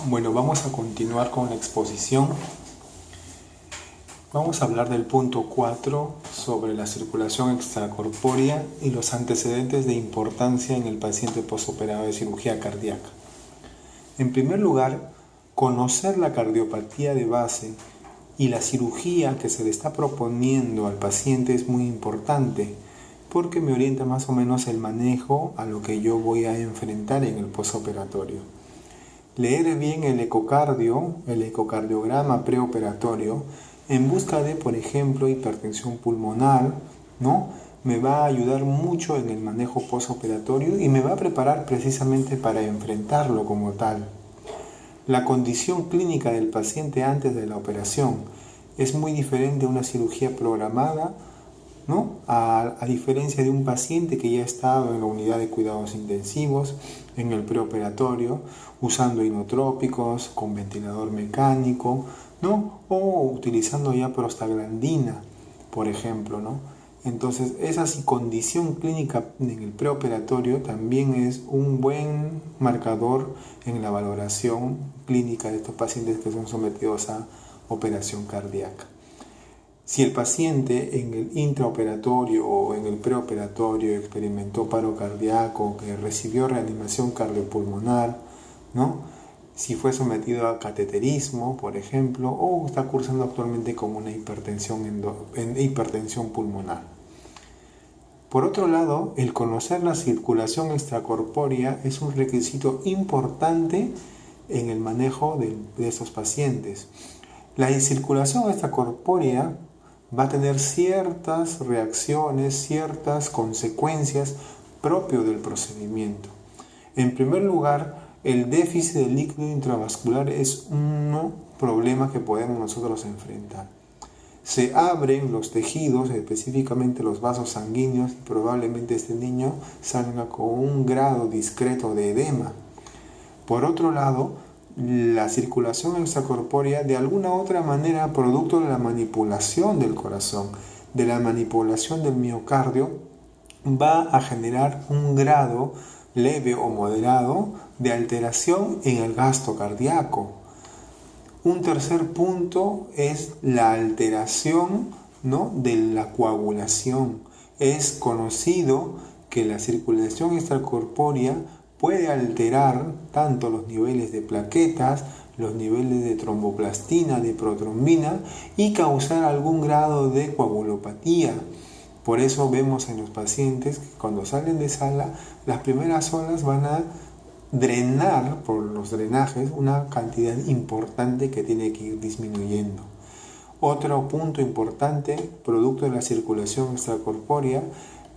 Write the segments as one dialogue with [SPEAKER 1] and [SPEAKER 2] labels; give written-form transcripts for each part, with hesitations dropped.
[SPEAKER 1] Bueno, vamos a continuar con la exposición. Vamos a hablar del punto 4 sobre la circulación extracorpórea y los antecedentes de importancia en el paciente postoperado de cirugía cardíaca. En primer lugar, conocer la cardiopatía de base y la cirugía que se le está proponiendo al paciente es muy importante porque me orienta más o menos el manejo a lo que yo voy a enfrentar en el postoperatorio. Leer bien el ecocardiograma preoperatorio en busca de, por ejemplo, hipertensión pulmonar, ¿no? Me va a ayudar mucho en el manejo postoperatorio y me va a preparar precisamente para enfrentarlo como tal. La condición clínica del paciente antes de la operación es muy diferente a una cirugía programada, ¿no? A diferencia de un paciente que ya ha estado en la unidad de cuidados intensivos, en el preoperatorio, usando inotrópicos, con ventilador mecánico, ¿no? O utilizando ya prostaglandina, por ejemplo, ¿no? Entonces, esa condición clínica en el preoperatorio también es un buen marcador en la valoración clínica de estos pacientes que son sometidos a operación cardíaca. Si el paciente en el intraoperatorio o en el preoperatorio experimentó paro cardíaco, que recibió reanimación cardiopulmonar, ¿no? Si fue sometido a cateterismo, por ejemplo, o está cursando actualmente con una hipertensión pulmonar. Por otro lado, el conocer la circulación extracorpórea es un requisito importante en el manejo de estos pacientes. La circulación extracorpórea va a tener ciertas reacciones, ciertas consecuencias propias del procedimiento. En primer lugar, el déficit de líquido intravascular es un problema que podemos nosotros enfrentar. Se abren los tejidos, específicamente los vasos sanguíneos, y probablemente este niño salga con un grado discreto de edema. Por otro lado, la circulación extracorpórea de alguna u otra manera, producto de la manipulación del corazón, de la manipulación del miocardio, va a generar un grado leve o moderado de alteración en el gasto cardíaco. Un tercer punto es la alteración, ¿no?, de la coagulación. Es conocido que la circulación extracorpórea puede alterar tanto los niveles de plaquetas, los niveles de tromboplastina, de protrombina y causar algún grado de coagulopatía. Por eso vemos en los pacientes que cuando salen de sala, las primeras horas van a drenar por los drenajes una cantidad importante que tiene que ir disminuyendo. Otro punto importante, producto de la circulación extracorpórea,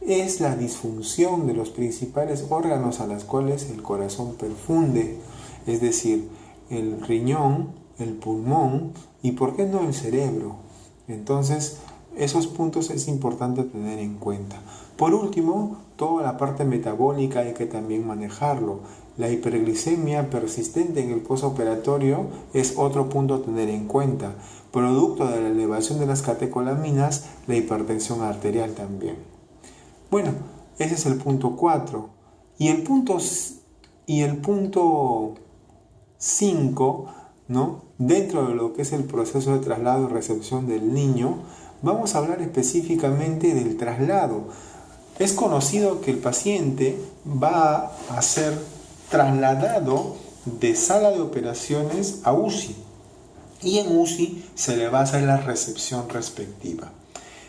[SPEAKER 1] es la disfunción de los principales órganos a los cuales el corazón perfunde, es decir, el riñón, el pulmón y, ¿por qué no, el cerebro? Entonces, esos puntos es importante tener en cuenta. Por último, toda la parte metabólica hay que también manejarlo. La hiperglicemia persistente en el postoperatorio es otro punto a tener en cuenta. Producto de la elevación de las catecolaminas, la hipertensión arterial también. Bueno, ese es el punto 4. Y el punto 5, ¿no?, dentro de lo que es el proceso de traslado y recepción del niño, vamos a hablar específicamente del traslado. Es conocido que el paciente va a ser trasladado de sala de operaciones a UCI y en UCI se le va a hacer la recepción respectiva.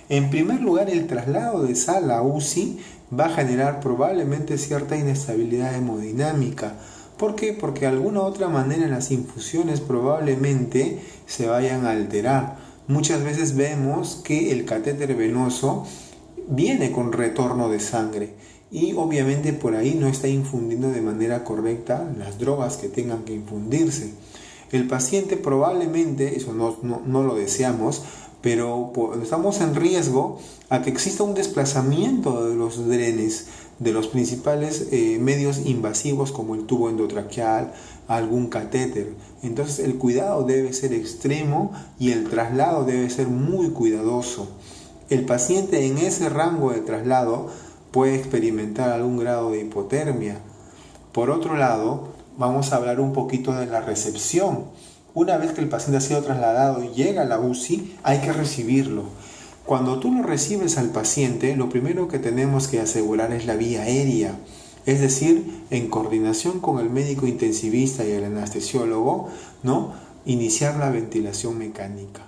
[SPEAKER 1] En primer lugar, el traslado de sala a UCI va a generar probablemente cierta inestabilidad hemodinámica. ¿Por qué? Porque de alguna u otra manera las infusiones probablemente se vayan a alterar. Muchas veces vemos que el catéter venoso viene con retorno de sangre y obviamente por ahí no está infundiendo de manera correcta las drogas que tengan que infundirse. El paciente probablemente, eso no lo deseamos, pero estamos en riesgo a que exista un desplazamiento de los drenes, de los principales medios invasivos como el tubo endotraqueal, algún catéter. Entonces el cuidado debe ser extremo y el traslado debe ser muy cuidadoso. El paciente en ese rango de traslado puede experimentar algún grado de hipotermia. Por otro lado, vamos a hablar un poquito de la recepción. Una vez que el paciente ha sido trasladado y llega a la UCI, hay que recibirlo. Cuando tú lo recibes al paciente, lo primero que tenemos que asegurar es la vía aérea. Es decir, en coordinación con el médico intensivista y el anestesiólogo, ¿no? Iniciar la ventilación mecánica.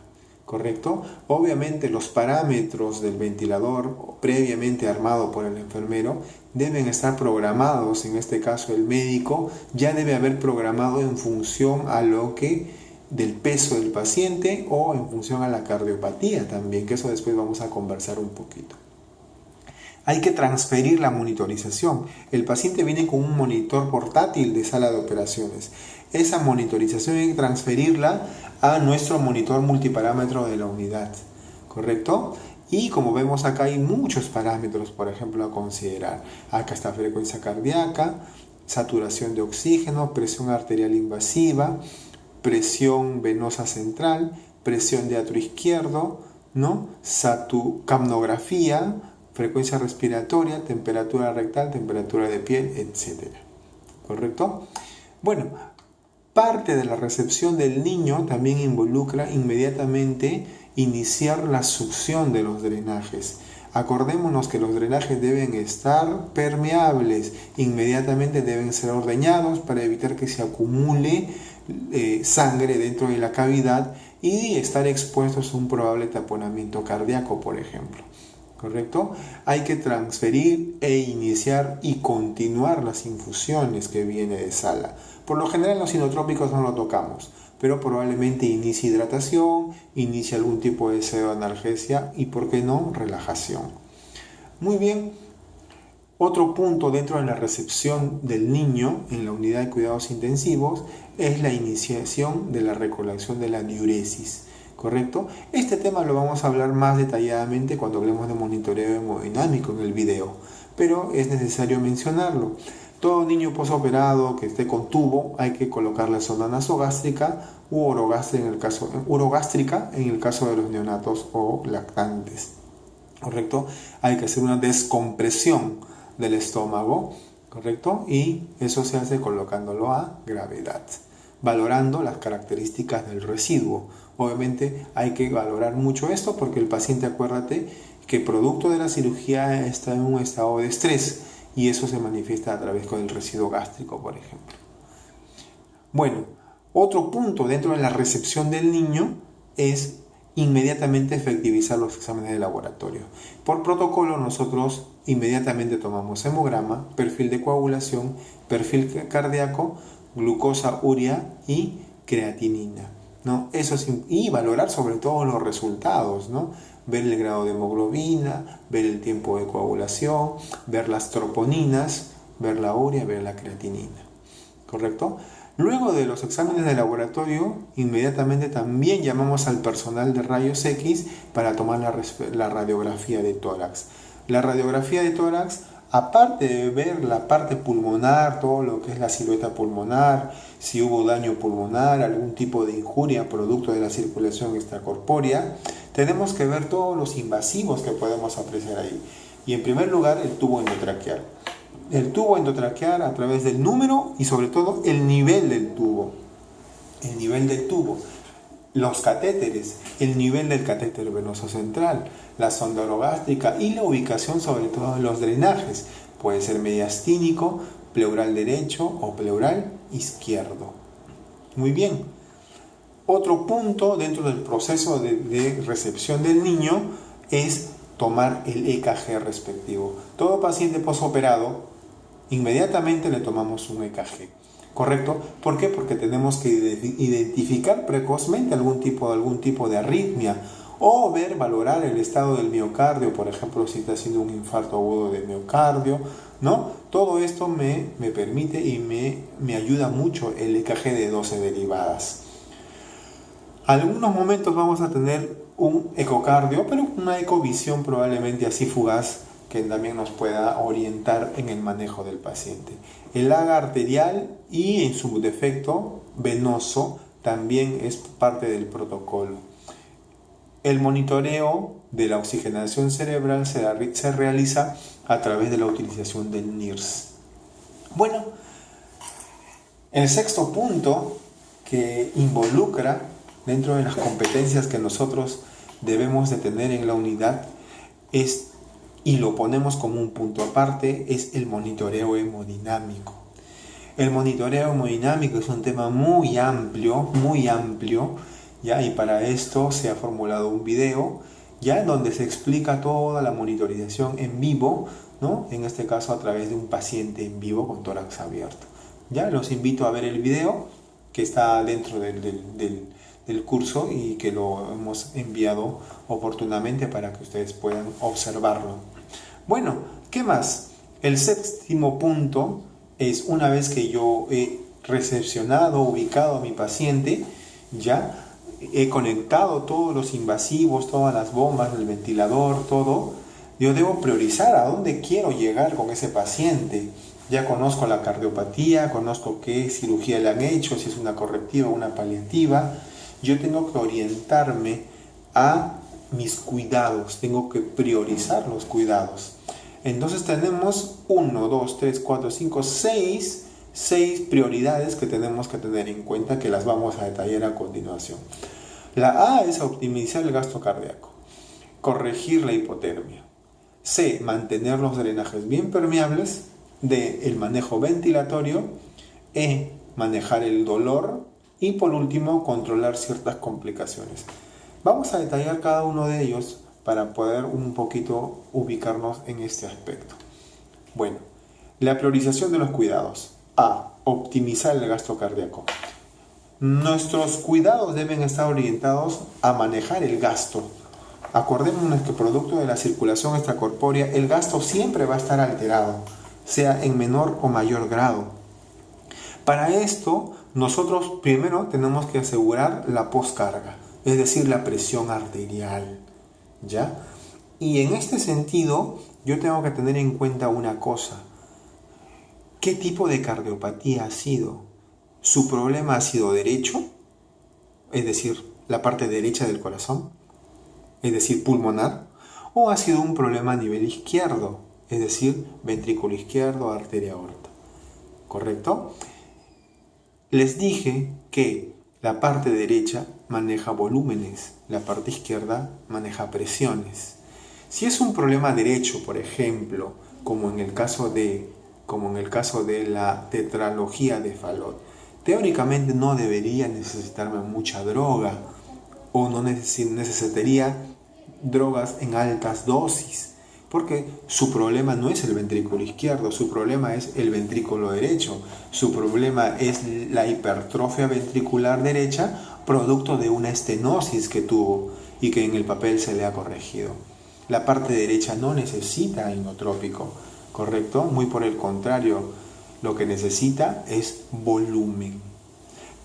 [SPEAKER 1] ¿Correcto? Obviamente los parámetros del ventilador previamente armado por el enfermero deben estar programados, en este caso el médico ya debe haber programado en función a lo que del peso del paciente o en función a la cardiopatía también, que eso después vamos a conversar un poquito. Hay que transferir la monitorización. El paciente viene con un monitor portátil de sala de operaciones. Esa monitorización hay que transferirla a nuestro monitor multiparámetro de la unidad, ¿correcto? Y como vemos acá hay muchos parámetros, por ejemplo, a considerar. Acá está frecuencia cardíaca, saturación de oxígeno, presión arterial invasiva, presión venosa central, presión de atrio izquierdo, ¿no? Capnografía, frecuencia respiratoria, temperatura rectal, temperatura de piel, etc. ¿Correcto? Bueno, parte de la recepción del niño también involucra inmediatamente iniciar la succión de los drenajes. Acordémonos que los drenajes deben estar permeables, inmediatamente deben ser ordeñados para evitar que se acumule sangre dentro de la cavidad y estar expuestos a un probable taponamiento cardíaco, por ejemplo. ¿Correcto? Hay que transferir e iniciar y continuar las infusiones que viene de sala. Por lo general los inotrópicos no lo tocamos, pero probablemente inicie hidratación, inicie algún tipo de pseudoanalgesia y, ¿por qué no?, relajación. Muy bien. Otro punto dentro de la recepción del niño en la unidad de cuidados intensivos es la iniciación de la recolección de la diuresis. ¿Correcto? Este tema lo vamos a hablar más detalladamente cuando hablemos de monitoreo hemodinámico en el video, pero es necesario mencionarlo. Todo niño posoperado que esté con tubo hay que colocarle sonda nasogástrica u urogástrica en el caso de los neonatos o lactantes. ¿Correcto? Hay que hacer una descompresión del estómago, ¿correcto? Y eso se hace colocándolo a gravedad, valorando las características del residuo. Obviamente hay que valorar mucho esto porque el paciente, acuérdate, que producto de la cirugía está en un estado de estrés y eso se manifiesta a través con el residuo gástrico, por ejemplo. Bueno, otro punto dentro de la recepción del niño es inmediatamente efectivizar los exámenes de laboratorio. Por protocolo nosotros inmediatamente tomamos hemograma, perfil de coagulación, perfil cardíaco, glucosa, urea y creatinina, ¿no? Eso es, y valorar sobre todo los resultados, ¿no? Ver el grado de hemoglobina, ver el tiempo de coagulación, ver las troponinas, ver la urea, ver la creatinina, ¿correcto? Luego de los exámenes de laboratorio, inmediatamente también llamamos al personal de rayos X para tomar la radiografía de tórax. La radiografía de tórax, aparte de ver la parte pulmonar, todo lo que es la silueta pulmonar, si hubo daño pulmonar, algún tipo de injuria producto de la circulación extracorpórea, tenemos que ver todos los invasivos que podemos apreciar ahí. Y en primer lugar, el tubo endotraqueal. El tubo endotraqueal a través del número y sobre todo el nivel del tubo. El nivel del tubo. Los catéteres, el nivel del catéter venoso central, la sonda orogástrica y la ubicación sobre todo de los drenajes. Puede ser mediastínico, pleural derecho o pleural izquierdo. Muy bien. Otro punto dentro del proceso de recepción del niño es tomar el EKG respectivo. Todo paciente posoperado, inmediatamente le tomamos un EKG. ¿Correcto? ¿Por qué? Porque tenemos que identificar precozmente algún tipo de arritmia o valorar el estado del miocardio, por ejemplo, si está haciendo un infarto agudo de miocardio, ¿no? Todo esto me permite y me ayuda mucho el EKG de 12 derivadas. Algunos momentos vamos a tener un ecocardio, pero una ecovisión probablemente así fugaz que también nos pueda orientar en el manejo del paciente. El AGA arterial y en su defecto venoso también es parte del protocolo. El monitoreo de la oxigenación cerebral se realiza a través de la utilización del NIRS. Bueno, El sexto punto que involucra dentro de las competencias que nosotros debemos de tener en la unidad es, y lo ponemos como un punto aparte, es el monitoreo hemodinámico. El monitoreo hemodinámico es un tema muy amplio, ¿ya? Y para esto se ha formulado un video, ya, en donde se explica toda la monitorización en vivo, ¿no? En este caso a través de un paciente en vivo con tórax abierto. Ya, los invito a ver el video que está dentro del curso y que lo hemos enviado oportunamente para que ustedes puedan observarlo. Bueno, ¿qué más? El séptimo punto es, una vez que yo he recepcionado, ubicado a mi paciente, ya he conectado todos los invasivos, todas las bombas, el ventilador, todo, yo debo priorizar a dónde quiero llegar con ese paciente. Ya conozco la cardiopatía, conozco qué cirugía le han hecho, si es una correctiva o una paliativa. Yo tengo que orientarme a mis cuidados, tengo que priorizar los cuidados. Entonces tenemos 1, 2, 3, 4, 5, 6 prioridades que tenemos que tener en cuenta, que las vamos a detallar a continuación. La A es optimizar el gasto cardíaco, corregir la hipotermia. C, mantener los drenajes bien permeables. D, el manejo ventilatorio. E, manejar el dolor. Y por último, controlar ciertas complicaciones. Vamos a detallar cada uno de ellos para poder un poquito ubicarnos en este aspecto. Bueno, la priorización de los cuidados. A, optimizar el gasto cardíaco. Nuestros cuidados deben estar orientados a manejar el gasto. Acordémonos que producto de la circulación extracorpórea, el gasto siempre va a estar alterado, sea en menor o mayor grado. Para esto, nosotros primero tenemos que asegurar la poscarga, es decir, la presión arterial, ¿ya? Y en este sentido, yo tengo que tener en cuenta una cosa. ¿Qué tipo de cardiopatía ha sido? ¿Su problema ha sido derecho? Es decir, la parte derecha del corazón, es decir, pulmonar. ¿O ha sido un problema a nivel izquierdo? Es decir, ventrículo izquierdo, arteria aorta. ¿Correcto? Les dije que la parte derecha maneja volúmenes, la parte izquierda maneja presiones. Si es un problema derecho, por ejemplo, como en el caso de la tetralogía de Fallot, teóricamente no debería necesitarme mucha droga, o no necesitaría drogas en altas dosis, porque su problema no es el ventrículo izquierdo, su problema es el ventrículo derecho, su problema es la hipertrofia ventricular derecha, producto de una estenosis que tuvo y que en el papel se le ha corregido. La parte derecha no necesita inotrópico, ¿correcto? Muy por el contrario, lo que necesita es volumen.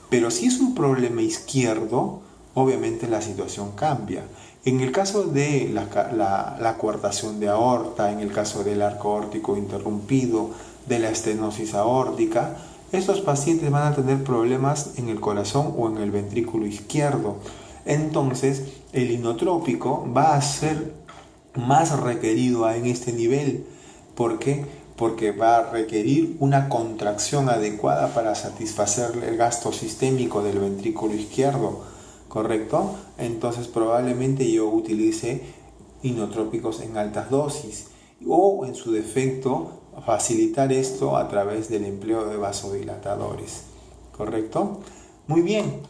[SPEAKER 1] Pero si es un problema izquierdo, obviamente la situación cambia. En el caso de la coartación de aorta, en el caso del arco aórtico interrumpido, de la estenosis aórtica, estos pacientes van a tener problemas en el corazón o en el ventrículo izquierdo. Entonces, el inotrópico va a ser más requerido en este nivel. ¿Por qué? Porque va a requerir una contracción adecuada para satisfacer el gasto sistémico del ventrículo izquierdo, ¿correcto? Entonces probablemente yo utilice inotrópicos en altas dosis, o en su defecto facilitar esto a través del empleo de vasodilatadores, ¿correcto? Muy bien.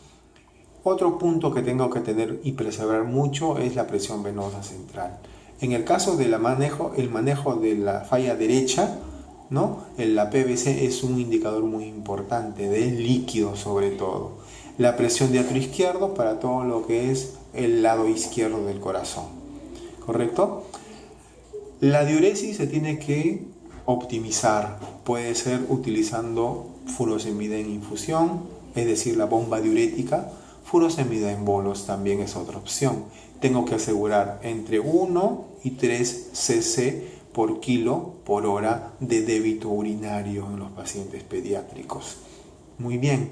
[SPEAKER 1] Otro punto que tengo que tener y preservar mucho es la presión venosa central. En el caso del manejo de la falla derecha, ¿no? La PVC es un indicador muy importante de líquido, sobre todo. La presión de atrio izquierdo para todo lo que es el lado izquierdo del corazón, ¿correcto? La diuresis se tiene que optimizar. Puede ser utilizando furosemida en infusión, es decir, la bomba diurética. Furosemida en bolos también es otra opción. Tengo que asegurar entre 1 y 3 cc por kilo por hora de débito urinario en los pacientes pediátricos. Muy bien.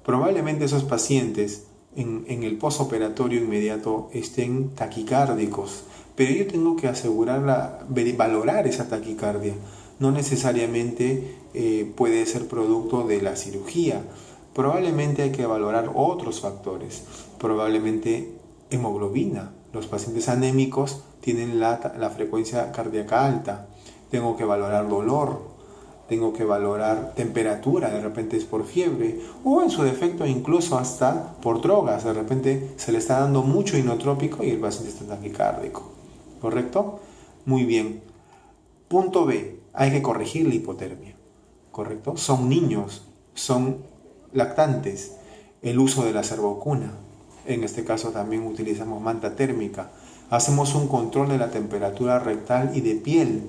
[SPEAKER 1] Probablemente esos pacientes en el posoperatorio inmediato estén taquicárdicos, pero yo tengo que valorar esa taquicardia. No necesariamente puede ser producto de la cirugía. Probablemente hay que valorar otros factores, probablemente hemoglobina. Los pacientes anémicos tienen la frecuencia cardíaca alta. Tengo que valorar dolor, tengo que valorar temperatura, de repente es por fiebre, o en su defecto incluso hasta por drogas. De repente se le está dando mucho inotrópico y el paciente está taquicárdico. ¿Correcto? Muy bien. Punto B. Hay que corregir la hipotermia. ¿Correcto? Son niños, son lactantes. El uso de la servocuna. En este caso también utilizamos manta térmica. Hacemos un control de la temperatura rectal y de piel.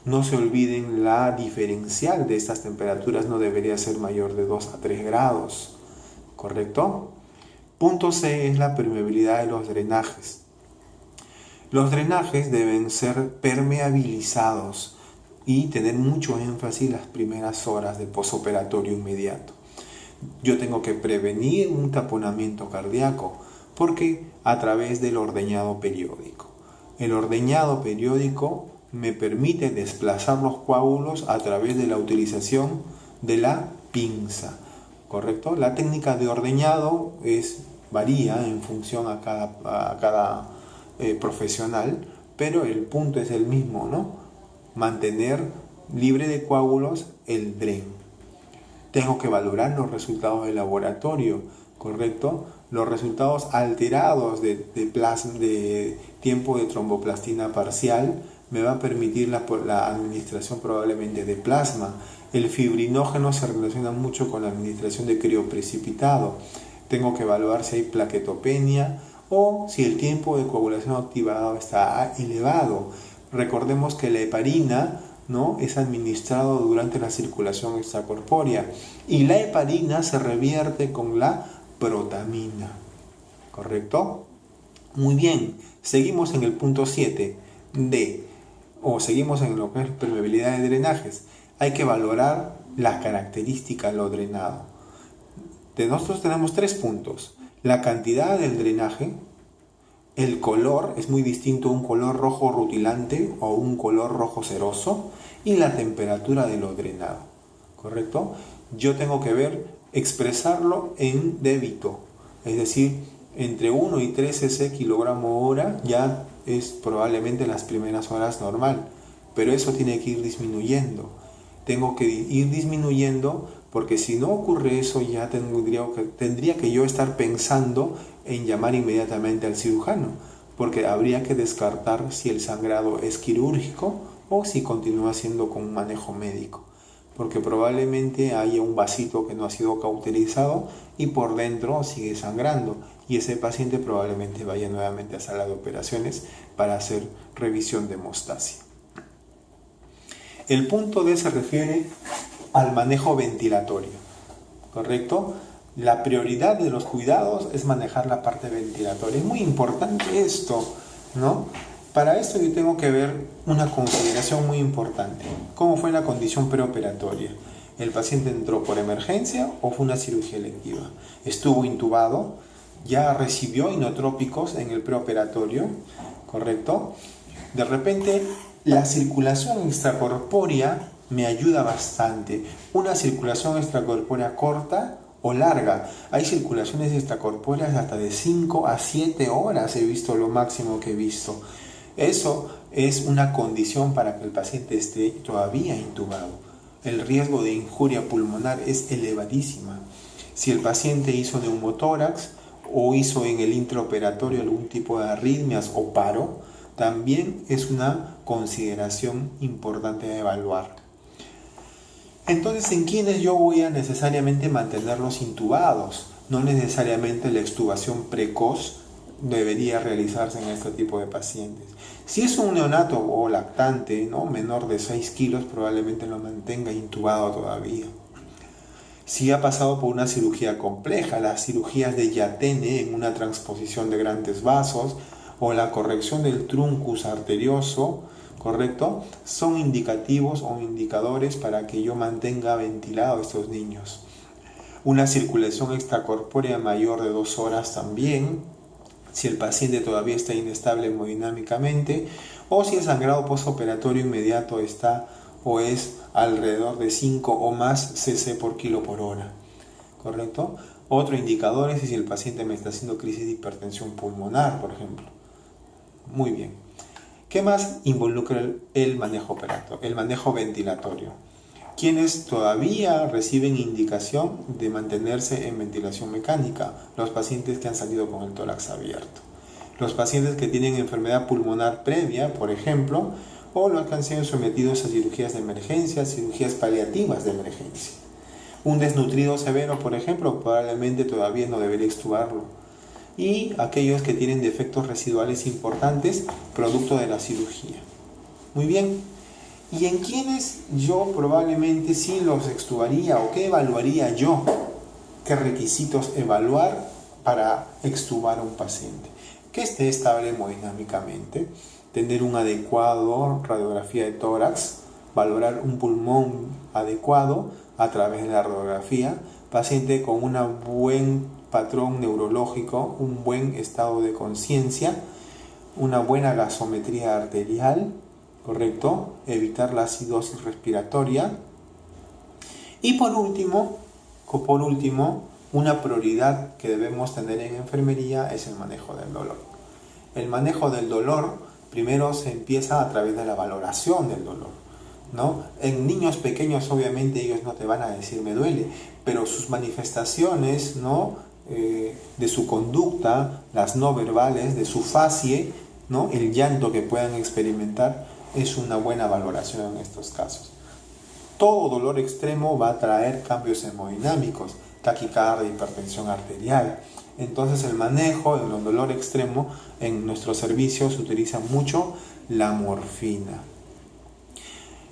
[SPEAKER 1] No se olviden, la diferencial de estas temperaturas no debería ser mayor de 2 a 3 grados. ¿Correcto? Punto C es la permeabilidad de los drenajes. Los drenajes deben ser permeabilizados y tener mucho énfasis las primeras horas del posoperatorio inmediato. Yo tengo que prevenir un taponamiento cardíaco porque a través del ordeñado periódico. El ordeñado periódico me permite desplazar los coágulos a través de la utilización de la pinza. ¿Correcto? La técnica de ordeñado varía en función a cada profesional, pero el punto es el mismo, ¿no? Mantener libre de coágulos el DREN. Tengo que valorar los resultados del laboratorio, ¿correcto? Los resultados alterados de tiempo de tromboplastina parcial me va a permitir la administración probablemente de plasma. El fibrinógeno se relaciona mucho con la administración de crioprecipitado. Tengo que evaluar si hay plaquetopenia o si el tiempo de coagulación activado está elevado. Recordemos que la heparina, ¿no?, es administrado durante la circulación extracorpórea y la heparina se revierte con la protamina. ¿Correcto? Muy bien, seguimos en el punto 7 seguimos en lo que es permeabilidad de drenajes. Hay que valorar la característica de lo drenado. Nosotros tenemos 3 puntos. La cantidad del drenaje, el color, es muy distinto un color rojo rutilante o un color rojo ceroso, y la temperatura de lo drenado. ¿Correcto? Yo tengo que expresarlo en débito, es decir, entre 1 y 3 cc kilogramo hora ya es probablemente en las primeras horas normal, pero eso tiene que ir disminuyendo. Tengo que ir disminuyendo porque si no ocurre eso ya tendría que yo estar pensando en llamar inmediatamente al cirujano, porque habría que descartar si el sangrado es quirúrgico o si continúa siendo con un manejo médico, porque probablemente haya un vasito que no ha sido cauterizado y por dentro sigue sangrando, y ese paciente probablemente vaya nuevamente a sala de operaciones para hacer revisión de hemostasia. El punto D se refiere al manejo ventilatorio, ¿correcto? La prioridad de los cuidados es manejar la parte ventilatoria. Es muy importante esto, ¿no? Para esto yo tengo que ver una consideración muy importante. ¿Cómo fue la condición preoperatoria? ¿El paciente entró por emergencia o fue una cirugía electiva? ¿Estuvo intubado? ¿Ya recibió inotrópicos en el preoperatorio? ¿Correcto? De repente, la circulación extracorpórea me ayuda bastante. Una circulación extracorpórea corta o larga. Hay circulaciones extracorpóreas hasta de 5 a 7 horas, he visto lo máximo que he visto. Eso es una condición para que el paciente esté todavía intubado. El riesgo de injuria pulmonar es elevadísima. Si el paciente hizo neumotórax o hizo en el intraoperatorio algún tipo de arritmias o paro, también es una consideración importante de evaluar. Entonces, ¿en quiénes yo voy a necesariamente mantenerlos intubados? No necesariamente la extubación precoz debería realizarse en este tipo de pacientes. Si es un neonato o lactante, ¿no?, menor de 6 kilos, probablemente lo mantenga intubado todavía. Si ha pasado por una cirugía compleja, las cirugías de Yatene en una transposición de grandes vasos o la corrección del truncus arterioso, ¿correcto?, son indicativos o indicadores para que yo mantenga ventilado a estos niños. Una circulación extracorpórea mayor de 2 horas también, si el paciente todavía está inestable hemodinámicamente o si el sangrado postoperatorio inmediato está o es alrededor de 5 o más cc por kilo por hora, ¿correcto? Otro indicador es si el paciente me está haciendo crisis de hipertensión pulmonar, por ejemplo. Muy bien. ¿Qué más involucra el manejo operatorio? El manejo ventilatorio. Quienes todavía reciben indicación de mantenerse en ventilación mecánica, los pacientes que han salido con el tórax abierto, los pacientes que tienen enfermedad pulmonar previa, por ejemplo, o los que han sido sometidos a cirugías de emergencia, cirugías paliativas de emergencia. Un desnutrido severo, por ejemplo, probablemente todavía no debería extubarlo. Y aquellos que tienen defectos residuales importantes producto de la cirugía. Muy bien. ¿Y en quiénes yo probablemente sí los extubaría o qué evaluaría yo? ¿Qué requisitos evaluar para extubar a un paciente? Que esté estable hemodinámicamente, tener un adecuado radiografía de tórax, valorar un pulmón adecuado a través de la radiografía, paciente con un buen patrón neurológico, un buen estado de conciencia, una buena gasometría arterial, ¿correcto? Evitar la acidosis respiratoria. Y por último, una prioridad que debemos tener en enfermería es el manejo del dolor. El manejo del dolor primero se empieza a través de la valoración del dolor, ¿no? En niños pequeños obviamente ellos no te van a decir me duele, pero sus manifestaciones, ¿no? De su conducta, las no verbales, de su facie, ¿no? El llanto que puedan experimentar es una buena valoración en estos casos. Todo dolor extremo va a traer cambios hemodinámicos, taquicardia, hipertensión arterial. Entonces el manejo en el dolor extremo en nuestros servicios se utiliza mucho la morfina.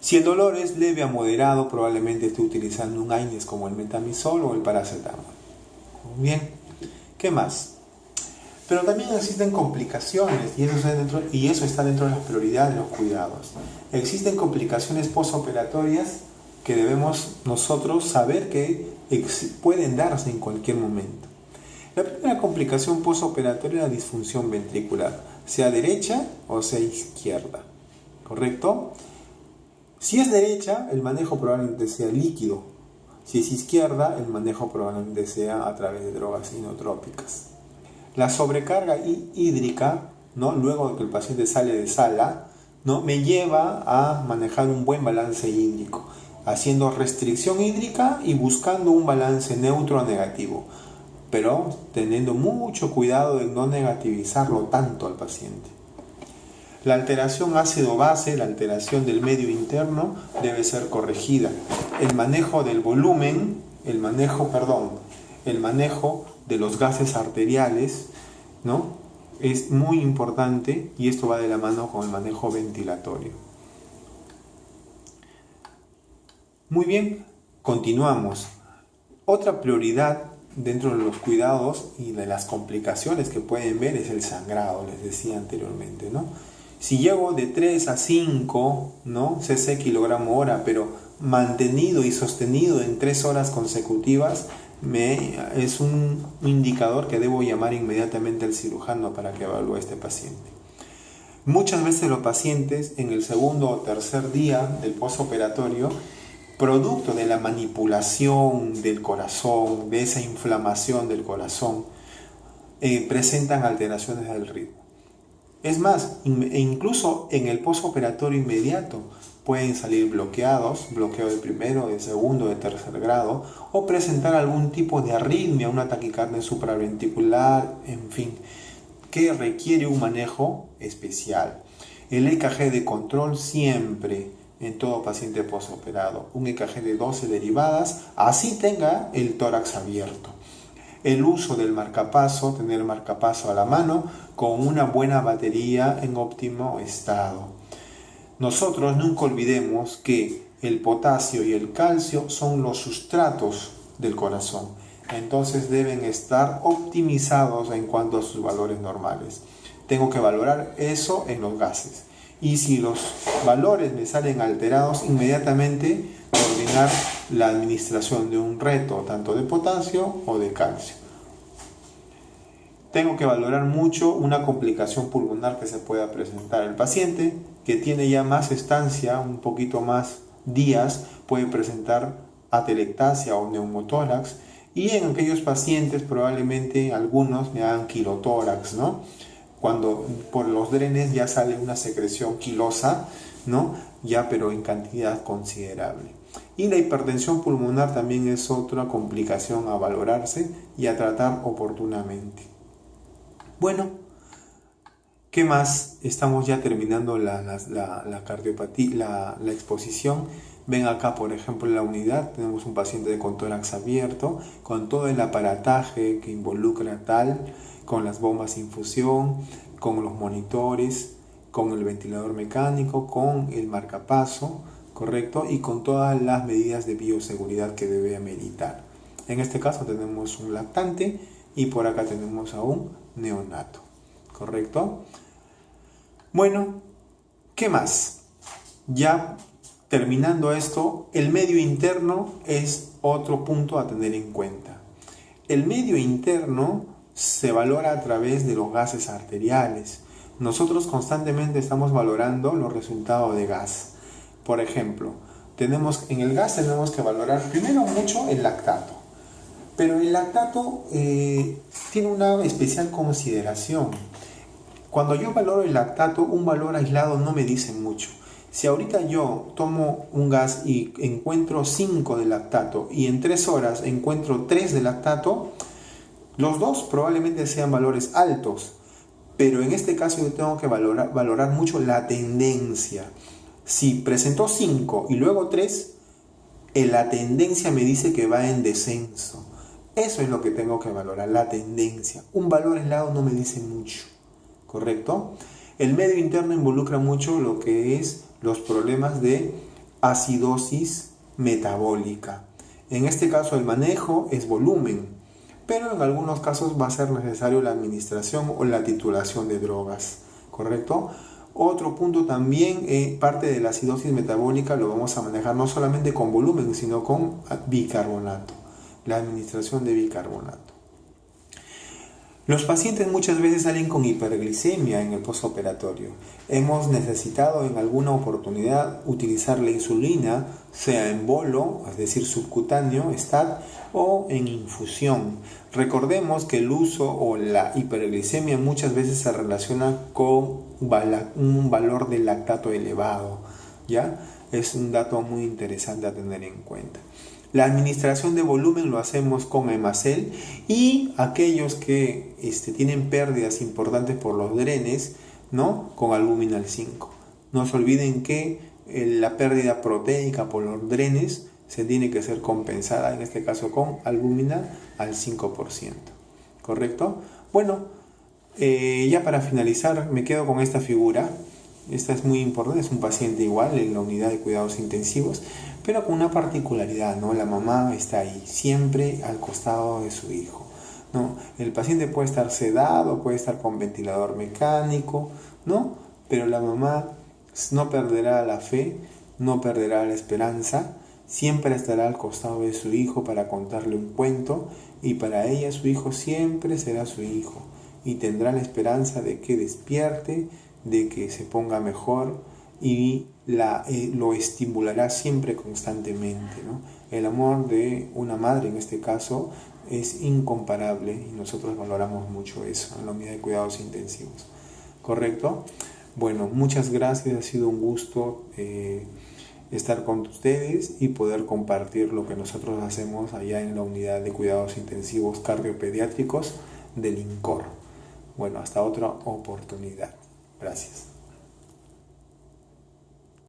[SPEAKER 1] Si el dolor es leve a moderado, probablemente esté utilizando un AINES como el metamizol o el paracetamol. Bien, ¿qué más? Pero también existen complicaciones y eso está dentro de las prioridades de los cuidados. Existen complicaciones postoperatorias que debemos nosotros saber que pueden darse en cualquier momento. La primera complicación postoperatoria es la disfunción ventricular, sea derecha o sea izquierda, ¿correcto? Si es derecha, el manejo probablemente sea líquido. Si es izquierda, el manejo probablemente sea a través de drogas inotrópicas. La sobrecarga hídrica, ¿no? Luego de que el paciente sale de sala, ¿no? Me lleva a manejar un buen balance hídrico, haciendo restricción hídrica y buscando un balance neutro o negativo, pero teniendo mucho cuidado de no negativizarlo tanto al paciente. La alteración ácido-base, la alteración del medio interno, debe ser corregida. El manejo del volumen, el manejo de los gases arteriales, ¿no? Es muy importante y esto va de la mano con el manejo ventilatorio. Muy bien, continuamos. Otra prioridad dentro de los cuidados y de las complicaciones que pueden ver es el sangrado, les decía anteriormente, ¿no? Si llego de 3 a 5, ¿no? cc kilogramo hora, pero mantenido y sostenido en 3 horas consecutivas, es un indicador que debo llamar inmediatamente al cirujano para que evalúe a este paciente. Muchas veces los pacientes en el segundo o tercer día del postoperatorio, producto de la manipulación del corazón, de esa inflamación del corazón, presentan alteraciones del ritmo. Es más, incluso en el postoperatorio inmediato pueden salir bloqueados, bloqueo de primero, de segundo, de tercer grado, o presentar algún tipo de arritmia, una taquicardia supraventricular, en fin, que requiere un manejo especial. El EKG de control siempre en todo paciente postoperado, un EKG de 12 derivadas, así tenga el tórax abierto. El uso del marcapaso, tener marcapaso a la mano con una buena batería en óptimo estado. Nosotros nunca olvidemos que el potasio y el calcio son los sustratos del corazón, entonces deben estar optimizados en cuanto a sus valores normales. Tengo que valorar eso en los gases y si los valores me salen alterados, inmediatamente coordinar la administración de un reto tanto de potasio o de calcio. Tengo que valorar mucho una complicación pulmonar que se pueda presentar. El paciente que tiene ya más estancia, un poquito más días puede presentar atelectasia o neumotórax, y en aquellos pacientes probablemente algunos me hagan quilotórax, ¿no? Cuando por los drenes ya sale una secreción quilosa, ¿no? Ya pero en cantidad considerable. Y la hipertensión pulmonar también es otra complicación a valorarse y a tratar oportunamente. Bueno, ¿qué más? Estamos ya terminando la cardiopatía, la exposición. Ven acá, por ejemplo, en la unidad tenemos un paciente con tórax abierto, con todo el aparataje que involucra tal, con las bombas de infusión, con los monitores, con el ventilador mecánico, con el marcapaso, ¿correcto? Y con todas las medidas de bioseguridad que debe ameritar. En este caso tenemos un lactante y por acá tenemos a un neonato, ¿correcto? Bueno, ¿qué más? Ya terminando esto, el medio interno es otro punto a tener en cuenta. El medio interno se valora a través de los gases arteriales. Nosotros constantemente estamos valorando los resultados de gas. Por ejemplo, en el gas tenemos que valorar primero mucho el lactato. Pero el lactato tiene una especial consideración. Cuando yo valoro el lactato, un valor aislado no me dice mucho. Si ahorita yo tomo un gas y encuentro 5 de lactato y en 3 horas encuentro 3 de lactato, los dos probablemente sean valores altos. Pero en este caso yo tengo que valorar mucho la tendencia. Si presentó 5 y luego 3, la tendencia me dice que va en descenso. Eso es lo que tengo que valorar, la tendencia. Un valor aislado no me dice mucho, ¿correcto? El medio interno involucra mucho lo que es los problemas de acidosis metabólica. En este caso el manejo es volumen, pero en algunos casos va a ser necesario la administración o la titulación de drogas, ¿correcto? Otro punto también, parte de la acidosis metabólica lo vamos a manejar no solamente con volumen, sino con bicarbonato, la administración de bicarbonato. Los pacientes muchas veces salen con hiperglicemia en el postoperatorio. Hemos necesitado en alguna oportunidad utilizar la insulina, sea en bolo, es decir, subcutáneo, STAT, o en infusión. Recordemos que el uso o la hiperglicemia muchas veces se relaciona con un valor de lactato elevado, ¿ya? Es un dato muy interesante a tener en cuenta. La administración de volumen lo hacemos con Hemacel, y aquellos que tienen pérdidas importantes por los drenes, ¿no? Con Albuminal 5. No se olviden que la pérdida proteica por los drenes se tiene que ser compensada, en este caso con Albuminal al 5%. ¿Correcto? Bueno, ya para finalizar me quedo con esta figura. Esta es muy importante, es un paciente igual en la unidad de cuidados intensivos, pero con una particularidad, ¿no? La mamá está ahí, siempre al costado de su hijo, ¿no? El paciente puede estar sedado, puede estar con ventilador mecánico, ¿no? Pero la mamá no perderá la fe, no perderá la esperanza, siempre estará al costado de su hijo para contarle un cuento, y para ella su hijo siempre será su hijo, y tendrá la esperanza de que despierte, de que se ponga mejor, y lo estimulará siempre constantemente, ¿no? El amor de una madre en este caso es incomparable, y nosotros valoramos mucho eso en la unidad de cuidados intensivos. ¿Correcto? Bueno, muchas gracias, ha sido un gusto estar con ustedes y poder compartir lo que nosotros hacemos allá en la unidad de cuidados intensivos cardiopediátricos del INCOR. Bueno, hasta otra oportunidad. Gracias.